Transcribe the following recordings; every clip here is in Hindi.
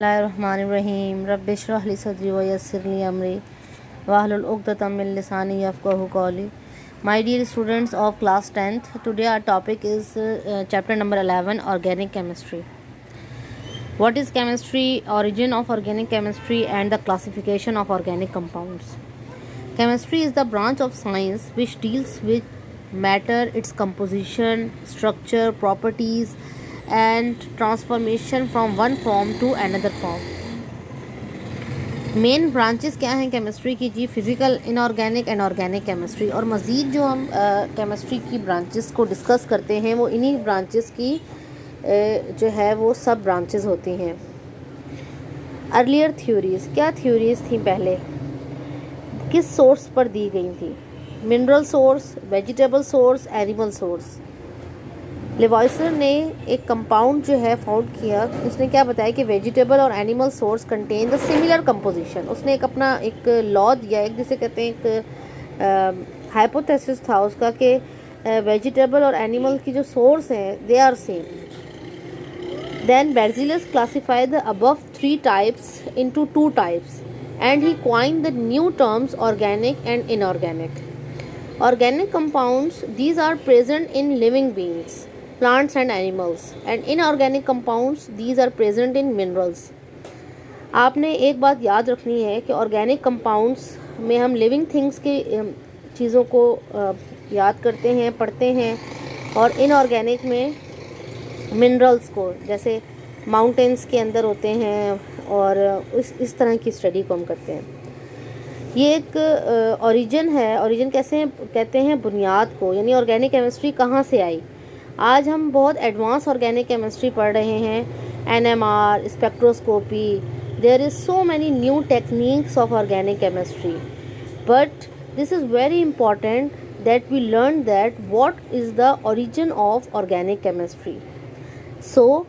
Bismillahirrahmanirrahim. Rabbi shrah li sadri wa yassir li amri wahlul uqdatam min lisani yafqahu qawli. My dear students of class 10th, today our topic is chapter number 11, organic chemistry. What is chemistry? Origin of organic chemistry and the classification of organic compounds. Chemistry is the branch of science which deals with matter, its composition, structure, properties, and transformation from one form to another form. Main branches क्या हैं केमिस्ट्री की जी? Physical, inorganic and organic chemistry. और मज़ीद जो हम केमिस्ट्री की ब्रांचेस को डिस्कस करते हैं वो इन्हीं ब्रांचेस की जो है वो सब ब्रांचेस होती हैं। अर्लियर थ्योरीज़, क्या थ्योरीज़ थी पहले, किस सोर्स पर दी गई थी? Mineral source, vegetable source, animal source. Lavoisier ने एक कंपाउंड जो है फाउंड किया, उसने क्या बताया कि वेजिटेबल और animal source contain the similar composition. उसने एक अपना एक लॉ दिया, एक जिसे कहते हैं एक हाइपोथेसिस था उसका कि वेजिटेबल और एनिमल की जो सोर्स हैं they are same. Then Berzelius classified the above 3 types into 2 types and he coined the new terms organic and inorganic. Organic compounds, these are present in living beings, plants and animals, and inorganic compounds, these are present in minerals. आपने एक बात याद रखनी है कि ऑर्गेनिक कंपाउंड्स में हम लिविंग थिंग्स की चीज़ों को याद करते हैं, पढ़ते हैं, और इनऑर्गेनिक में मिनरल्स को, जैसे माउंटेन्स के अंदर होते हैं, और इस तरह की स्टडी को हम करते हैं। ये एक ओरिजिन है। ओरिजिन कैसे कहते हैं? बुनियाद को, यानी ऑर्गेनिक केमिस्ट्री कहाँ से आई। आज हम बहुत एडवांस ऑर्गेनिक केमिस्ट्री पढ़ रहे हैं, NMR, spectroscopy. There is so many new techniques of organic chemistry, but this is very important that we learn that what is the origin of organic chemistry. So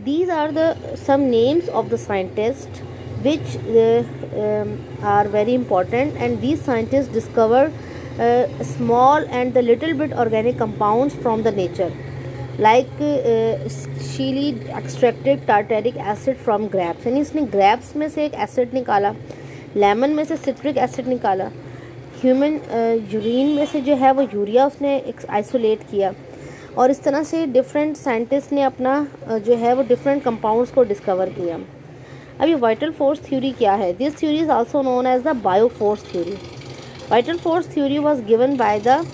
these are the some names of the scientists which are very important, and these scientists discovered small and the little bit organic compounds from the nature, like Sheely extracted tartaric acid from grapes, यानी इसने grapes में से एक एसिड निकाला, लेमन में से सिट्रिक एसिड निकाला, ह्यूमन यूरिन में से जो है वो यूरिया उसने आइसोलेट किया, और इस तरह से डिफरेंट साइंटिस्ट ने अपना जो है वो डिफरेंट कंपाउंड्स को डिस्कवर किया। अब ये वाइटल फोर्स थ्योरी क्या है? This theory is also known as the bio force theory. Vital force theory was given by the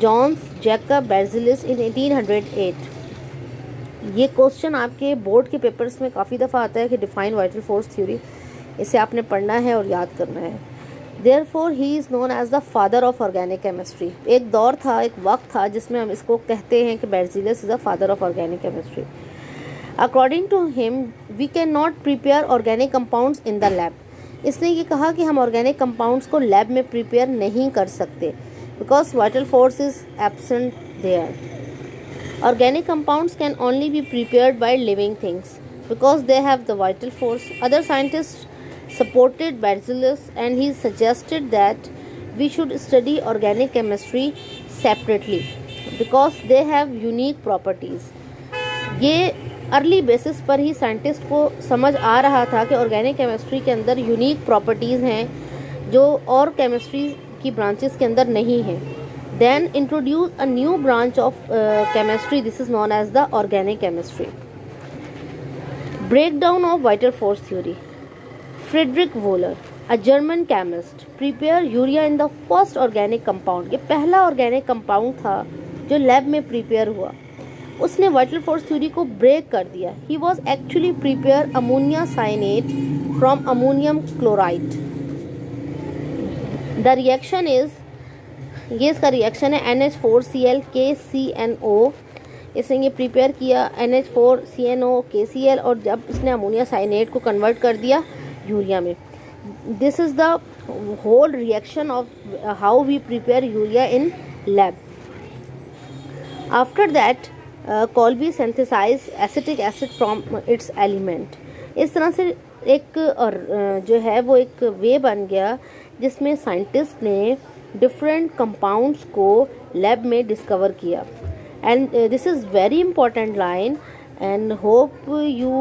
Johns Jacob Berzelius in 1808। ये क्वेश्चन आपके बोर्ड के पेपर्स में काफ़ी दफ़ा आता है कि डिफाइन वाइटल फोर्स थ्योरी। इसे आपने पढ़ना है और याद करना है। Therefore he is known as the father of organic chemistry। एक दौर था, एक वक्त था जिसमें हम इसको कहते हैं कि बेर्ज़ेलियस is the father of organic chemistry। According to him, we cannot prepare organic compounds in the lab। इसने ये कहा कि हम organic compounds को लैब में प्रिपेयर नहीं कर सकते, because vital force is absent there। Organic compounds can only be prepared by living things because they have the vital force। Other scientists supported Berzelius and he suggested that we should study organic chemistry separately because they have unique properties। ये अर्ली बेसिस पर ही साइंटिस्ट को समझ आ रहा था कि ऑर्गेनिक केमिस्ट्री के अंदर यूनिक प्रॉपर्टीज़ हैं जो और केमिस्ट्री की ब्रांचेस के अंदर नहीं हैं। Then introduce a new branch of chemistry, this is known as the organic chemistry. Break down of vital force theory. Friedrich Wohler, a German chemist, prepare urea in the first organic compound. ये पहला ऑर्गेनिक कंपाउंड था जो लैब में प्रिपेयर हुआ। उसने वाइटल फोर्स थ्योरी को ब्रेक कर दिया। He was actually prepare ammonia cyanate from ammonium chloride. The reaction is, ये इसका रिएक्शन है NH4Cl KCNO। इसने ये प्रिपेयर किया NH4CNO KCl, और जब इसने अमोनिया साइनेट को कन्वर्ट कर दिया यूरिया में। This is the whole reaction of how we prepare urea in lab. After that Kolbe synthesize acetic acid from its element. इस तरह से एक जो है वो एक वे बन गया जिसमें साइंटिस्ट ने डिफरेंट कंपाउंड्स को लैब में डिस्कवर किया। And this is very important line, and hope you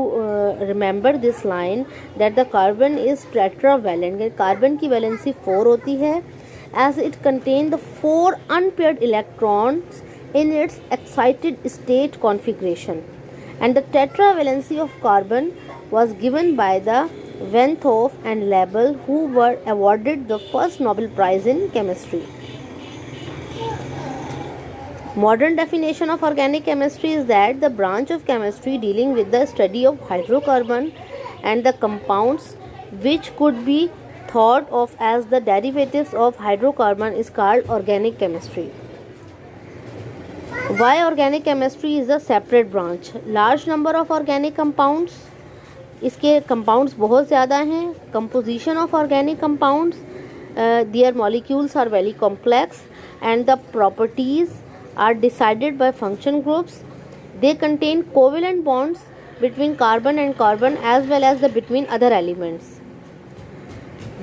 remember this line that the carbon is tetravalent. Carbon की वैलेंसी 4 होती है as it contains the 4 unpaired electrons in its excited state configuration, and the tetravalency of carbon was given by the Van 't Hoff and Lebel, who were awarded the first Nobel Prize in chemistry. Modern definition of organic chemistry is that the branch of chemistry dealing with the study of hydrocarbon and the compounds which could be thought of as the derivatives of hydrocarbon is called organic chemistry. Why organic chemistry is a separate branch? Large number of organic compounds. इसके compounds बहुत ज़्यादा हैं. Composition of organic compounds, their molecules are very complex and the properties are decided by function groups. They contain covalent bonds between carbon and carbon as well as between other elements.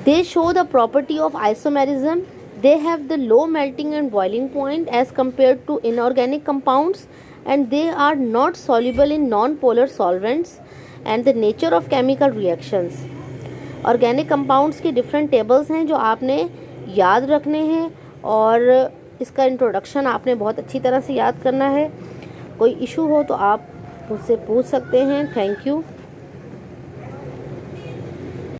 They show the property of isomerism. They have the low melting and boiling point as compared to inorganic compounds, and they are not soluble in non-polar solvents. And the nature of chemical reactions. Organic compounds की different tables हैं जो आपने याद रखने हैं, और इसका इंट्रोडक्शन आपने बहुत अच्छी तरह से याद करना है. कोई इशू हो तो आप मुझसे पूछ सकते हैं. Thank you.